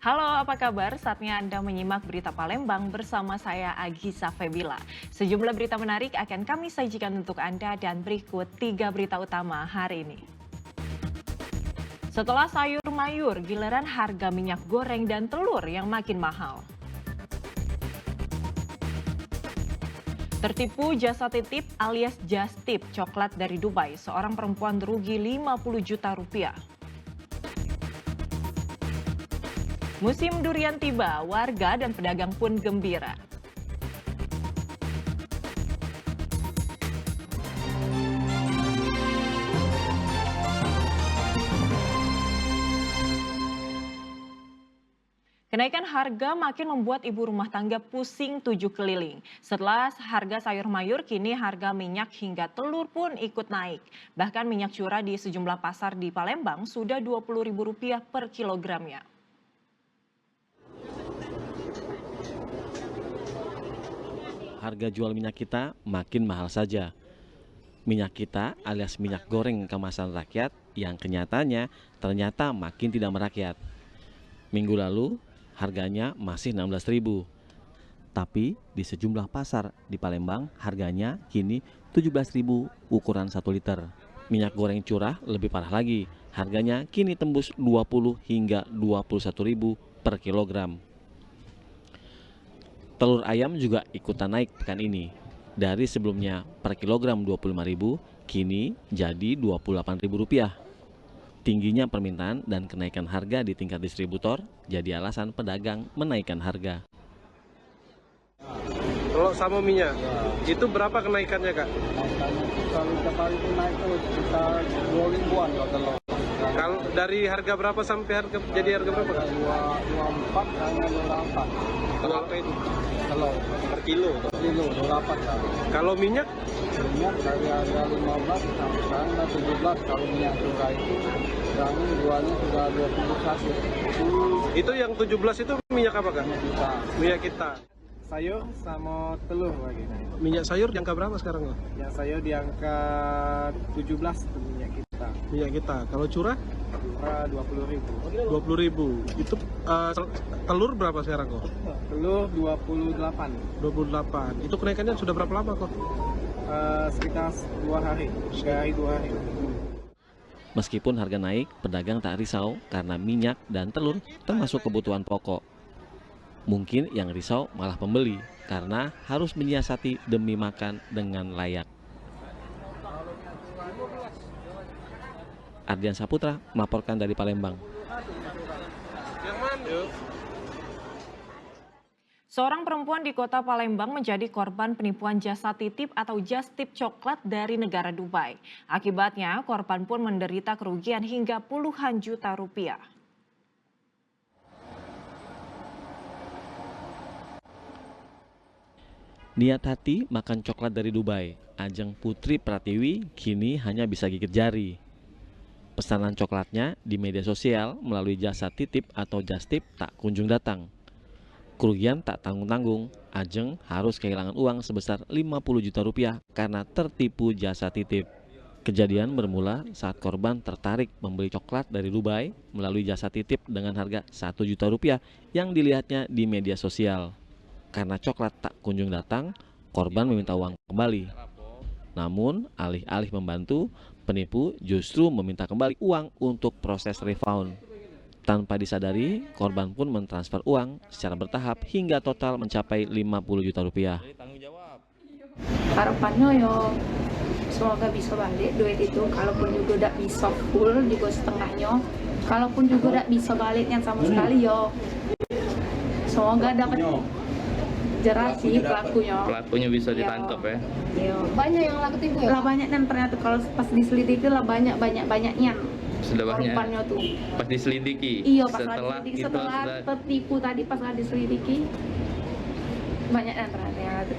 Halo, apa kabar? Saatnya Anda menyimak berita Palembang bersama saya Agisa Febila. Sejumlah berita menarik akan kami sajikan untuk Anda dan berikut 3 berita utama hari ini. Setelah sayur mayur, giliran harga minyak goreng dan telur yang makin mahal. Tertipu jasa titip alias just tip coklat dari Dubai, seorang perempuan rugi 50 juta rupiah. Musim durian tiba, warga dan pedagang pun gembira. Kenaikan harga makin membuat ibu rumah tangga pusing 7 keliling. Setelah harga sayur mayur, kini harga minyak hingga telur pun ikut naik. Bahkan minyak curah di sejumlah pasar di Palembang sudah Rp20.000 per kilogramnya. Harga jual minyak kita makin mahal saja. Minyak kita alias minyak goreng kemasan rakyat yang kenyataannya ternyata makin tidak merakyat. Minggu lalu harganya masih 16.000. Tapi di sejumlah pasar di Palembang harganya kini 17.000 ukuran 1 liter. Minyak goreng curah lebih parah lagi. Harganya kini tembus 20 hingga 21.000 per kilogram. Telur ayam juga ikutan naik pekan ini. Dari sebelumnya per kilogram 25.000, kini jadi Rp28.000. Tingginya permintaan dan kenaikan harga di tingkat distributor jadi alasan pedagang menaikkan harga. Kalau sama minyak, itu berapa kenaikannya, Kak? Makanya itu kalau tiap hari itu naik tuh sekitar 2 ribuan kalau telur. Kalau dari harga berapa sampai harga jadi harga berapa, Kak? 24 hanya 24. Kalau apa itu? Telur Per kilo. per kilo 24 kan. Kalau minyak, Minyak dari harga 15 sampai sekarang udah 17. Kalau minyak curah itu sekarang jualnya sudah 21. itu yang 17 itu minyak apa, Kak? Minyak kita. Minyak kita. Sayur sama telur lagi. Minyak sayur yang berapa sekarang, Kak? Yang sayur di angka 17 tuh minyak kita. Minyak kita. Kalau curah Curah 20.000. 20.000. Itu telur berapa sekarang, kok? Telur 28. 28. Itu kenaikannya sudah berapa lama, kok? Sekitar 2 hari. 3 hari 2 hari. Meskipun harga naik, pedagang tak risau karena minyak dan telur termasuk kebutuhan pokok. Mungkin yang risau malah pembeli karena harus menyiasati demi makan dengan layak. Ardian Saputra melaporkan dari Palembang. Yang mana? Seorang perempuan di kota Palembang menjadi korban penipuan jasa titip atau just tip coklat dari negara Dubai. Akibatnya, korban pun menderita kerugian hingga puluhan juta rupiah. Niat hati makan coklat dari Dubai, Ajeng Putri Pratiwi kini hanya bisa gigit jari. Pesanan coklatnya di media sosial melalui jasa titip atau just tip tak kunjung datang. Kerugian tak tanggung-tanggung, Ajeng harus kehilangan uang sebesar 50 juta rupiah karena tertipu jasa titip. Kejadian bermula saat korban tertarik membeli coklat dari Dubai melalui jasa titip dengan harga 1 juta rupiah yang dilihatnya di media sosial. Karena coklat tak kunjung datang, korban meminta uang kembali. Namun, alih-alih membantu, penipu justru meminta kembali uang untuk proses refund. Tanpa disadari, korban pun mentransfer uang secara bertahap hingga total mencapai 50 juta rupiah. Harapannya yo semoga bisa balik duit itu, kalaupun juga tidak bisa full juga setengahnya, kalaupun juga tidak bisa baliknya sama sekali yo semoga dapat jerat sih pelakunya bisa ditangkap ya. Yo. Banyak yang laku tipu Lah ya? banyak dan ternyata kalau pas diselidiki lah banyaknya Sudah banyak korbannya tuh. pas diselidiki. Iya pas setelah diselidiki, itu setelah sudah tertipu tadi pas diselidiki banyak dan ternyata yang laku.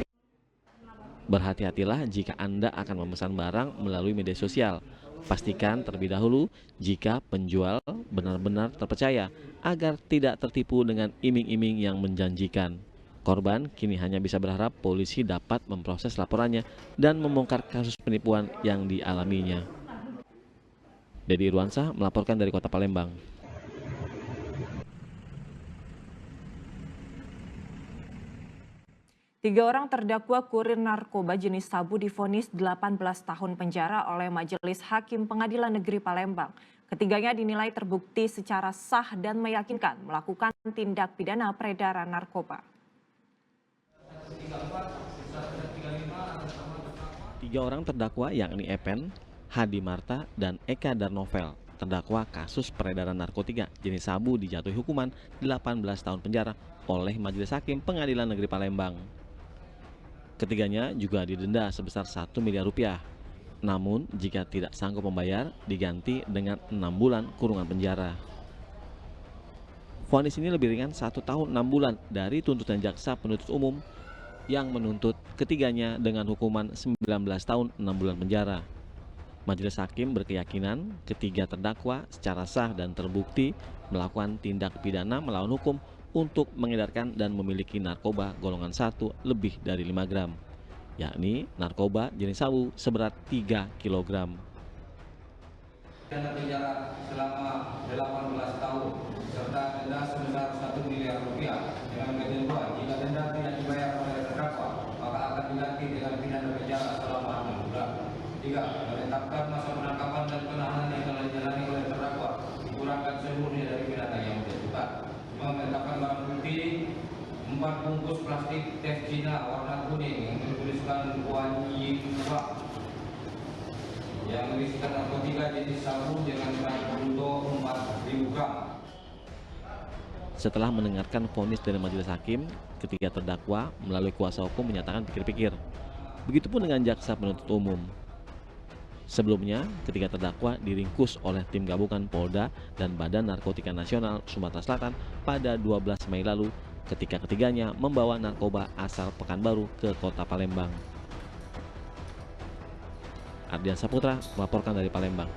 Berhati-hatilah jika Anda akan memesan barang melalui media sosial. Pastikan terlebih dahulu jika penjual benar-benar terpercaya agar tidak tertipu dengan iming-iming yang menjanjikan. Korban kini hanya bisa berharap polisi dapat memproses laporannya dan membongkar kasus penipuan yang dialaminya. Dedi Irwansyah melaporkan dari Kota Palembang. 3 orang terdakwa kurir narkoba jenis sabu divonis 18 tahun penjara oleh Majelis Hakim Pengadilan Negeri Palembang. Ketiganya dinilai terbukti secara sah dan meyakinkan melakukan tindak pidana peredaran narkoba. 3 orang terdakwa yakni Epen, Hadi Marta, dan Eka Darnovel terdakwa kasus peredaran narkotika jenis sabu dijatuhi hukuman 18 tahun penjara oleh Majelis Hakim Pengadilan Negeri Palembang. Ketiganya juga didenda sebesar 1 miliar rupiah. Namun jika tidak sanggup membayar, diganti dengan 6 bulan kurungan penjara. Vonis ini lebih ringan 1 tahun 6 bulan dari tuntutan jaksa penuntut umum yang menuntut ketiganya dengan hukuman 19 tahun 6 bulan penjara. Majelis Hakim berkeyakinan ketiga terdakwa secara sah dan terbukti melakukan tindak pidana melawan hukum untuk mengedarkan dan memiliki narkoba golongan 1 lebih dari 5 gram, yakni narkoba jenis sabu seberat 3 kg. Pidana penjara selama 18 tahun serta denda sebesar 1 miliar rupiah dengan ketentuan jika denda tidak dibayar oleh terdakwa maka akan diganti dengan pidana penjara selama 6 bulan. 3. Menetapkan masa penangkapan dan penahanan yang telah dijalani oleh terdakwa dikurangkan seluruhnya dari pidana yang dijatuhkan. 5. Menetapkan barang bukti 4 bungkus plastik teh Cina warna kuning yang bertuliskan Guan Yi yang berisikan narkotika jenis sabu dengan berat untuk 4.000 gram. Setelah mendengarkan vonis dari Majelis Hakim, ketiga terdakwa melalui kuasa hukum menyatakan pikir-pikir. Begitupun dengan jaksa penuntut umum. Sebelumnya, ketiga terdakwa diringkus oleh tim gabungan Polda dan Badan Narkotika Nasional Sumatera Selatan pada 12 Mei lalu ketika ketiganya membawa narkoba asal Pekanbaru ke kota Palembang. Ardian Saputra melaporkan dari Palembang.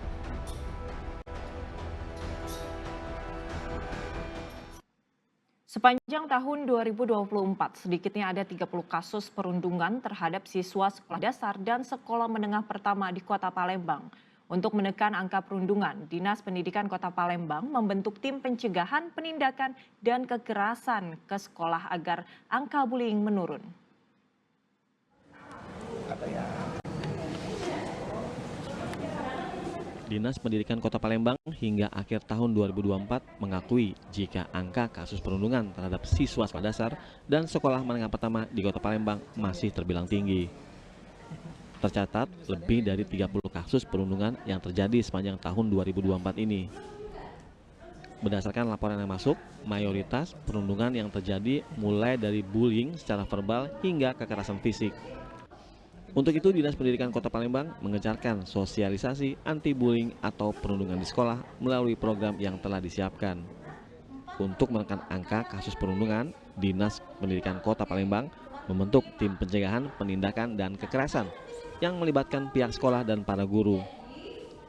Sepanjang tahun 2024, sedikitnya ada 30 kasus perundungan terhadap siswa sekolah dasar dan sekolah menengah pertama di Kota Palembang. Untuk menekan angka perundungan, Dinas Pendidikan Kota Palembang membentuk tim pencegahan, penindakan, dan kekerasan ke sekolah agar angka bullying menurun. Dinas Pendidikan Kota Palembang hingga akhir tahun 2024 mengakui jika angka kasus perundungan terhadap siswa sekolah dasar dan sekolah menengah pertama di Kota Palembang masih terbilang tinggi. Tercatat lebih dari 30 kasus perundungan yang terjadi sepanjang tahun 2024 ini. Berdasarkan laporan yang masuk, mayoritas perundungan yang terjadi mulai dari bullying secara verbal hingga kekerasan fisik. Untuk itu, Dinas Pendidikan Kota Palembang mengejarkan sosialisasi anti-bullying atau perundungan di sekolah melalui program yang telah disiapkan. Untuk menekan angka kasus perundungan, Dinas Pendidikan Kota Palembang membentuk tim pencegahan, penindakan, dan kekerasan yang melibatkan pihak sekolah dan para guru.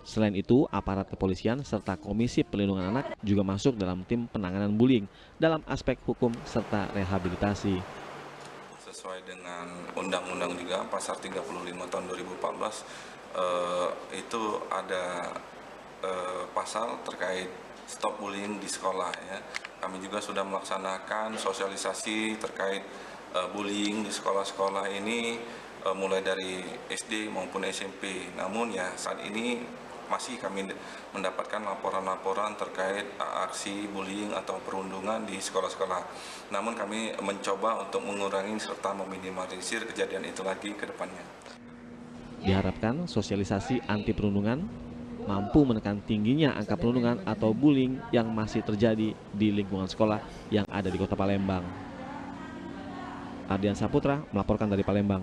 Selain itu, aparat kepolisian serta Komisi Perlindungan Anak juga masuk dalam tim penanganan bullying dalam aspek hukum serta rehabilitasi. Sesuai dengan Undang-Undang juga Pasal 35 tahun 2014 itu ada pasal terkait stop bullying di sekolah ya. Kami juga sudah melaksanakan sosialisasi terkait bullying di sekolah-sekolah ini mulai dari SD maupun SMP. Namun ya saat ini masih kami mendapatkan laporan-laporan terkait aksi bullying atau perundungan di sekolah-sekolah. Namun kami mencoba untuk mengurangi serta meminimalisir kejadian itu lagi ke depannya. Diharapkan sosialisasi anti perundungan mampu menekan tingginya angka perundungan atau bullying yang masih terjadi di lingkungan sekolah yang ada di Kota Palembang. Ardian Saputra melaporkan dari Palembang.